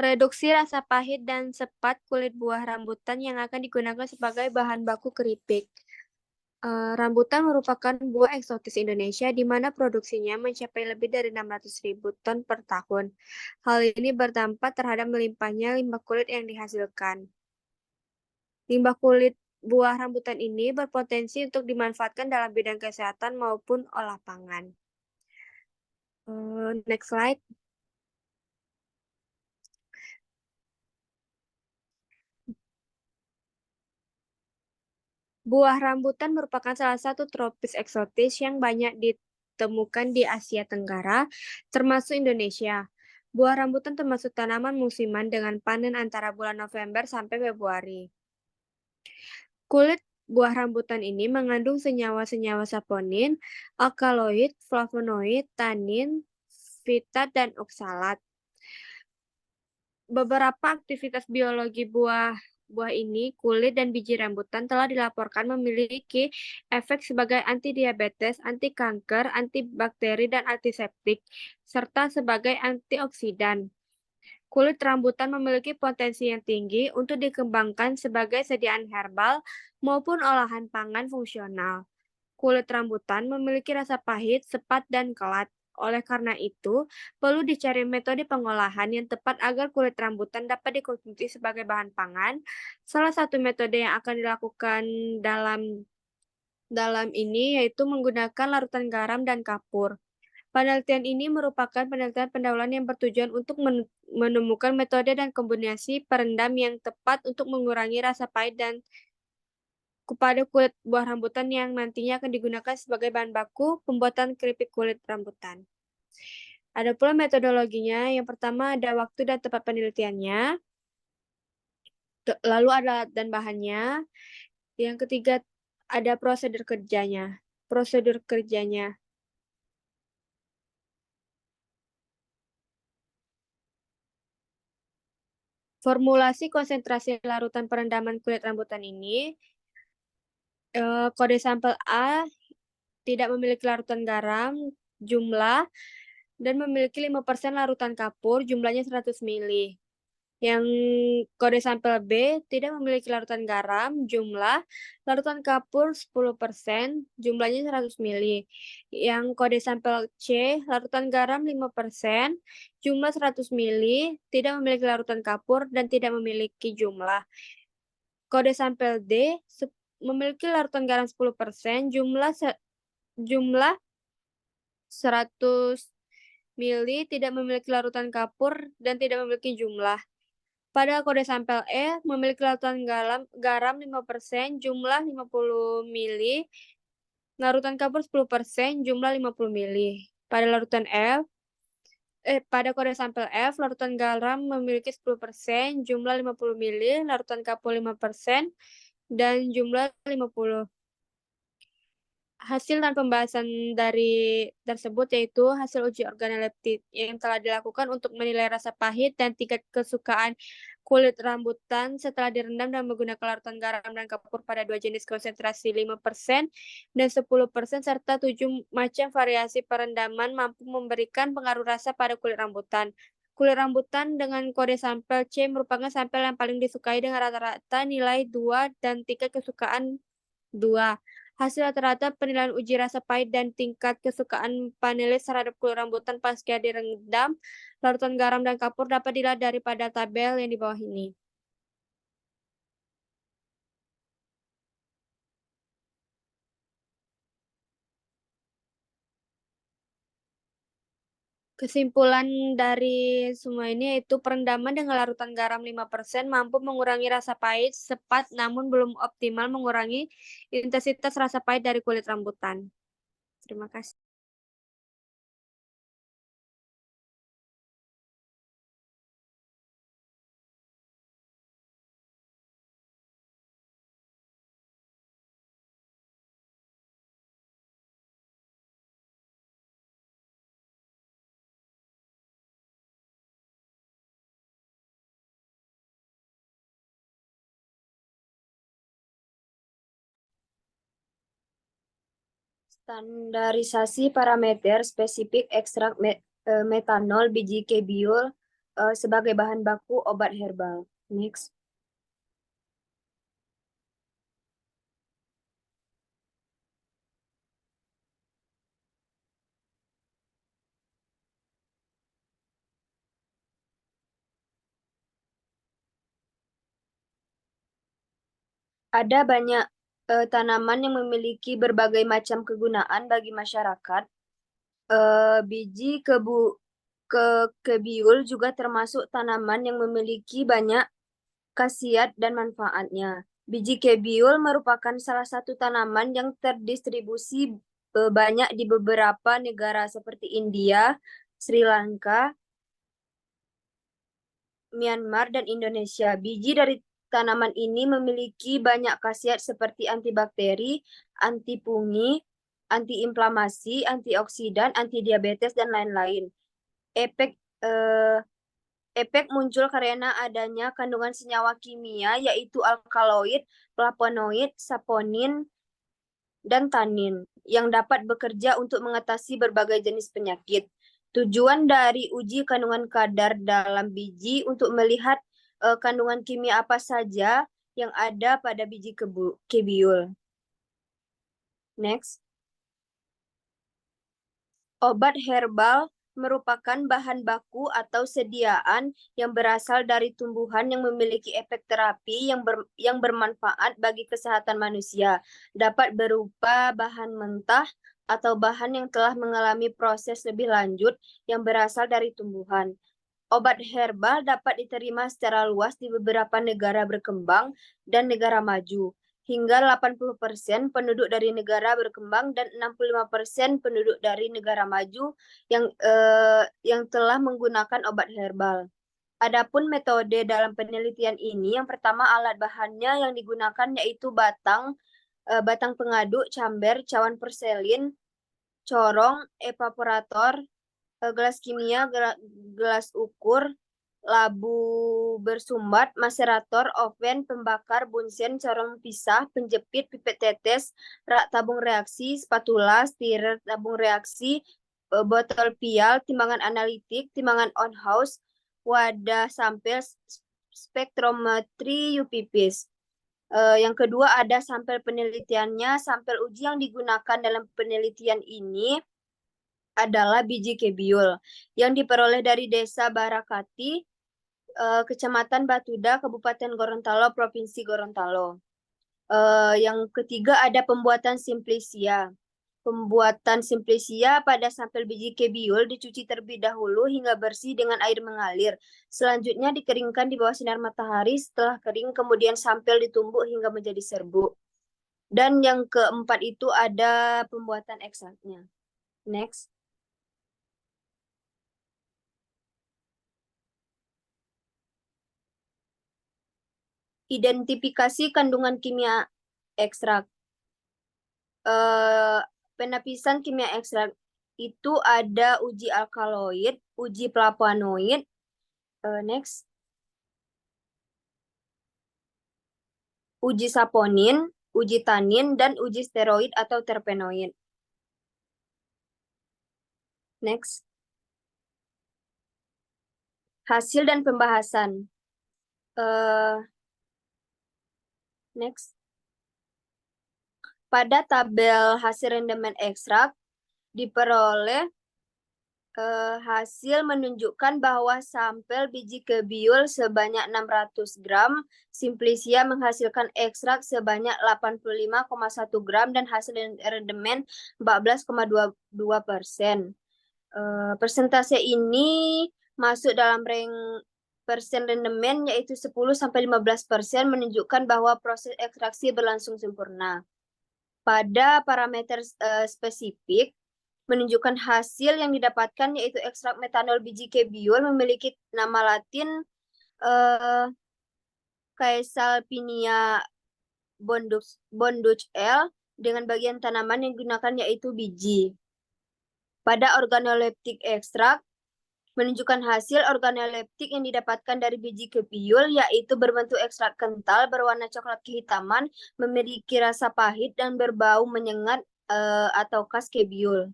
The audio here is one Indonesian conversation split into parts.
Reduksi rasa pahit dan sepat kulit buah rambutan yang akan digunakan sebagai bahan baku keripik. Rambutan merupakan buah eksotis Indonesia di mana produksinya mencapai lebih dari 600.000 ton per tahun. Hal ini berdampak terhadap melimpahnya limbah kulit yang dihasilkan. Limbah kulit buah rambutan ini berpotensi untuk dimanfaatkan dalam bidang kesehatan maupun olah pangan. Next slide. Buah rambutan merupakan salah satu tropis eksotis yang banyak ditemukan di Asia Tenggara, termasuk Indonesia. Buah rambutan termasuk tanaman musiman dengan panen antara bulan November sampai Februari. Kulit buah rambutan ini mengandung senyawa-senyawa saponin, alkaloid, flavonoid, tanin, fitat, dan oksalat. Beberapa aktivitas biologi buah ini, kulit dan biji rambutan telah dilaporkan memiliki efek sebagai antidiabetes, anti kanker, antibakteri dan antiseptik, serta sebagai antioksidan. Kulit rambutan memiliki potensi yang tinggi untuk dikembangkan sebagai sediaan herbal maupun olahan pangan fungsional. Kulit rambutan memiliki rasa pahit, sepat, dan kelat. Oleh karena itu, perlu dicari metode pengolahan yang tepat agar kulit rambutan dapat dikonsumsi sebagai bahan pangan. Salah satu metode yang akan dilakukan dalam dalam ini yaitu menggunakan larutan garam dan kapur. Penelitian ini merupakan penelitian pendahuluan yang bertujuan untuk menemukan metode dan kombinasi perendam yang tepat untuk mengurangi rasa pahit dan kepada kulit buah rambutan yang nantinya akan digunakan sebagai bahan baku pembuatan keripik kulit rambutan. Ada pula metodologinya. Yang pertama ada waktu dan tempat penelitiannya, lalu ada alat dan bahannya. Yang ketiga ada prosedur kerjanya. Prosedur kerjanya. Formulasi konsentrasi larutan perendaman kulit rambutan ini, kode sampel A tidak memiliki larutan garam, jumlah, dan memiliki 5% larutan kapur, jumlahnya 100 ml. Yang kode sampel B tidak memiliki larutan garam, jumlah, larutan kapur 10%, jumlahnya 100 ml. Yang kode sampel C, larutan garam 5%, jumlah 100 ml, tidak memiliki larutan kapur, dan tidak memiliki jumlah. Kode sampel D memiliki larutan garam 10%, jumlah 100 ml, tidak memiliki larutan kapur, dan tidak memiliki jumlah. Pada kode sampel E memiliki larutan garam 5%, jumlah 50 ml, larutan kapur 10%, jumlah 50 ml. Pada kode sampel F, larutan garam memiliki 10%, jumlah 50 ml, larutan kapur 5%, dan jumlah 50. Hasil dan pembahasan dari tersebut yaitu hasil uji organoleptik yang telah dilakukan untuk menilai rasa pahit dan tingkat kesukaan kulit rambutan setelah direndam dan menggunakan larutan garam dan kapur pada dua jenis konsentrasi 5% dan 10% serta 7 macam variasi perendaman mampu memberikan pengaruh rasa pada kulit rambutan. Kulit rambutan dengan kode sampel C merupakan sampel yang paling disukai dengan rata-rata nilai 2 dan tingkat kesukaan 2. Hasil rata-rata penilaian uji rasa pahit dan tingkat kesukaan panelis terhadap kulit rambutan pasca direndam larutan garam dan kapur dapat dilihat daripada tabel yang di bawah ini. Kesimpulan dari semua ini yaitu perendaman dengan larutan garam 5% mampu mengurangi rasa pahit cepat namun belum optimal mengurangi intensitas rasa pahit dari kulit rambutan. Terima kasih. Standarisasi parameter spesifik ekstrak metanol biji kebiul sebagai bahan baku obat herbal. Next. Ada banyak tanaman yang memiliki berbagai macam kegunaan bagi masyarakat. Biji kebiul juga termasuk tanaman yang memiliki banyak khasiat dan manfaatnya. Biji kebiul merupakan salah satu tanaman yang terdistribusi banyak di beberapa negara seperti India, Sri Lanka, Myanmar, dan Indonesia. Biji dari tanaman ini memiliki banyak khasiat seperti antibakteri, antifungi, antiinflamasi, antioksidan, antidiabetes, dan lain-lain. Efek eh, efek muncul karena adanya kandungan senyawa kimia yaitu alkaloid, flavonoid, saponin, dan tanin yang dapat bekerja untuk mengatasi berbagai jenis penyakit. Tujuan dari uji kandungan kadar dalam biji untuk melihat kandungan kimia apa saja yang ada pada biji kebiul. Next. Obat herbal merupakan bahan baku atau sediaan yang berasal dari tumbuhan yang memiliki efek terapi yang bermanfaat bagi kesehatan manusia. Dapat berupa bahan mentah atau bahan yang telah mengalami proses lebih lanjut yang berasal dari tumbuhan. Obat herbal dapat diterima secara luas di beberapa negara berkembang dan negara maju. Hingga 80% penduduk dari negara berkembang dan 65% penduduk dari negara maju yang telah menggunakan obat herbal. Adapun metode dalam penelitian ini, yang pertama alat bahannya yang digunakan yaitu batang pengaduk, camber, cawan porselin, corong, evaporator, gelas kimia, gelas ukur, labu bersumbat, maserator, oven, pembakar, bunsen, corong pisah, penjepit, pipet tetes, rak tabung reaksi, spatula, stirrer tabung reaksi, botol pial, timbangan analitik, timbangan on-house, wadah sampel, spektrometri UPPs. Yang kedua ada sampel penelitiannya. Sampel uji yang digunakan dalam penelitian ini adalah biji kebiul yang diperoleh dari Desa Barakati, Kecamatan Batuda, Kabupaten Gorontalo, Provinsi Gorontalo. Yang ketiga ada pembuatan simplisia. Pembuatan simplisia pada sampel biji kebiul dicuci terlebih dahulu hingga bersih dengan air mengalir. Selanjutnya dikeringkan di bawah sinar matahari. Setelah kering, kemudian sampel ditumbuk hingga menjadi serbuk. Dan yang keempat itu ada pembuatan ekstraknya. Next. Identifikasi kandungan kimia ekstrak. Penapisan kimia ekstrak itu ada uji alkaloid, uji flavonoid, next, uji saponin, uji tanin, dan uji steroid atau terpenoid. Next. Hasil dan pembahasan. Next. Pada tabel hasil rendemen ekstrak diperoleh hasil menunjukkan bahwa sampel biji kebiul sebanyak 600 gram, simplisia menghasilkan ekstrak sebanyak 85,1 gram dan hasil rendemen 14,22%. Persentase ini masuk dalam rank persen rendemen yaitu 10-15% menunjukkan bahwa proses ekstraksi berlangsung sempurna. Pada parameter spesifik, menunjukkan hasil yang didapatkan yaitu ekstrak metanol biji kebiul memiliki nama latin Caesalpinia bonduc L dengan bagian tanaman yang digunakan yaitu biji. Pada organoleptik ekstrak menunjukkan hasil organoleptik yang didapatkan dari biji kebiul yaitu berbentuk ekstrak kental berwarna coklat kehitaman, memiliki rasa pahit dan berbau menyengat atau khas kebiul.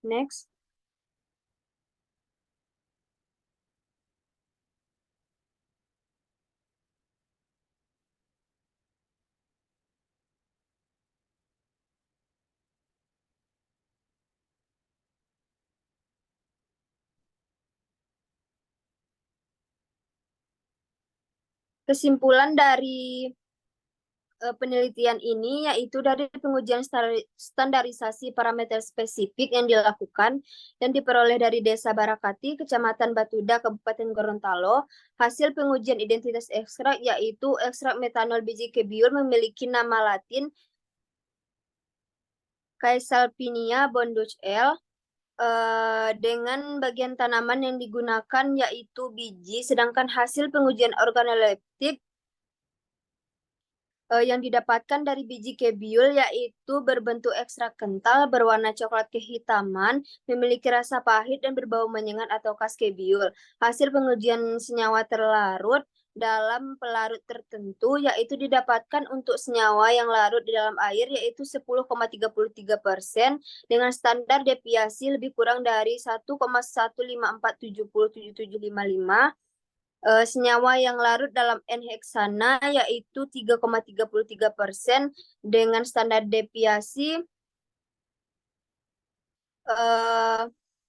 Next. Kesimpulan dari penelitian ini yaitu dari pengujian standarisasi parameter spesifik yang dilakukan dan diperoleh dari Desa Barakati, Kecamatan Batuda, Kabupaten Gorontalo. Hasil pengujian identitas ekstrak yaitu ekstrak metanol biji kebiul memiliki nama latin Caesalpinia Bonduc L. Dengan bagian tanaman yang digunakan yaitu biji, sedangkan hasil pengujian organoleptik yang didapatkan dari biji kebiul yaitu berbentuk ekstrak kental, berwarna coklat kehitaman, memiliki rasa pahit dan berbau menyengat atau khas kebiul. Hasil pengujian senyawa terlarut dalam pelarut tertentu yaitu didapatkan untuk senyawa yang larut di dalam air yaitu 10,33% dengan standar deviasi lebih kurang dari 1,154707755. Senyawa yang larut dalam N-heksana yaitu 3,33% dengan standar deviasi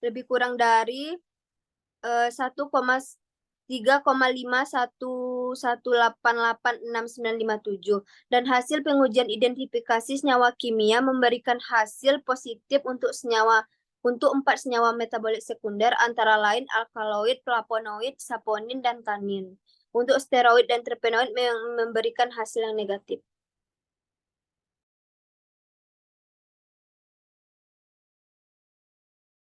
lebih kurang dari 3,51188697 dan hasil pengujian identifikasi senyawa kimia memberikan hasil positif untuk 4 senyawa metabolit sekunder antara lain alkaloid, flavonoid, saponin, dan tanin. Untuk steroid dan terpenoid memberikan hasil yang negatif.